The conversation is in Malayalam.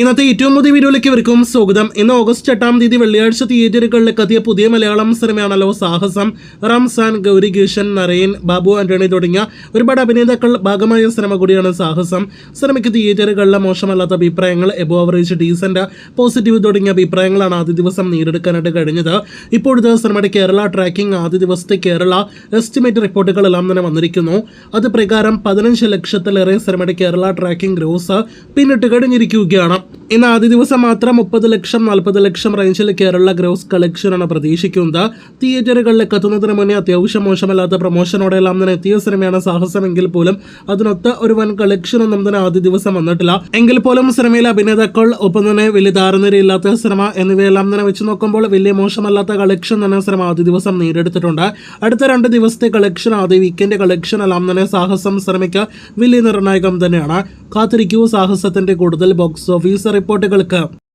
ഇന്നത്തെ ഏറ്റവും പുതിയ വീഡിയോയിലേക്ക് ഇവർക്കും സ്വാഗതം. ഇന്ന് ഓഗസ്റ്റ് 8 തീയതി വെള്ളിയാഴ്ച തിയേറ്ററുകളിലേക്ക് എത്തിയ പുതിയ മലയാളം സിനിമയാണല്ലോ സാഹസം. റംസാൻ, ഗൗരി കിഷൻ, നരയൻ, ബാബു ആന്റണി തുടങ്ങിയ ഒരുപാട് അഭിനേതാക്കൾ ഭാഗമായ സിനിമ കൂടിയാണ് സാഹസം. സിനിമയ്ക്ക് തിയേറ്ററുകളിലെ മോശമല്ലാത്ത അഭിപ്രായങ്ങൾ, എബോ അവറേജ്, ഡീസന്റ്, പോസിറ്റീവ് തുടങ്ങിയ അഭിപ്രായങ്ങളാണ് ആദ്യ ദിവസം നേടിയെടുക്കാനായിട്ട് കഴിഞ്ഞത്. ഇപ്പോഴത്തെ സിനിമയുടെ കേരള ട്രാക്കിംഗ് ആദ്യ ദിവസത്തെ കേരള എസ്റ്റിമേറ്റ് റിപ്പോർട്ടുകളെല്ലാം തന്നെ വന്നിരിക്കുന്നു. അത് പ്രകാരം 15 ലക്ഷത്തിലേറെ സിനിമയുടെ കേരള ട്രാക്കിംഗ് ഗ്രോസ് പിന്നിട്ട് കഴിഞ്ഞിരിക്കുകയാണ്. ഇന്ന് ആദ്യ ദിവസം മാത്രം 30 ലക്ഷം 40 ലക്ഷം റേഞ്ചിൽ കേരള ഗ്രോസ് കളക്ഷനാണ് പ്രതീക്ഷിക്കുന്നത്. തിയേറ്ററുകളിലേക്ക് എത്തുന്നതിന് മുന്നേ അത്യാവശ്യം മോശമല്ലാത്ത പ്രൊമോഷനോടെല്ലാം തന്നെ എത്തിയ സിനിമയാണ് സാഹസം. എങ്കിൽ പോലും അതിനൊത്ത ഒരു വൻ കളക്ഷനൊന്നും തന്നെ ആദ്യ ദിവസം വന്നിട്ടില്ല. എങ്കിൽ പോലും സിനിമയിലെ അഭിനേതാക്കൾ, ഒപ്പം തന്നെ വലിയ ധാരണയില്ലാത്ത സിനിമ എന്നിവയെല്ലാം തന്നെ വെച്ച് നോക്കുമ്പോൾ വലിയ മോശമല്ലാത്ത കളക്ഷൻ തന്നെ സിനിമ ആദ്യ ദിവസം നേടിയെടുത്തിട്ടുണ്ട്. അടുത്ത 2 ദിവസത്തെ കളക്ഷൻ, ആദ്യ വീക്കെൻഡ് കളക്ഷൻ എല്ലാം തന്നെ സാഹസം സിനിമയ്ക്ക് വലിയ നിർണായകം തന്നെയാണ്. കാത്തിരിക്കൂ സാഹസത്തിന്റെ കൂടുതൽ ബോക്സ് ഓഫീസ് റിപ്പോർട്ടുകൾക്ക്.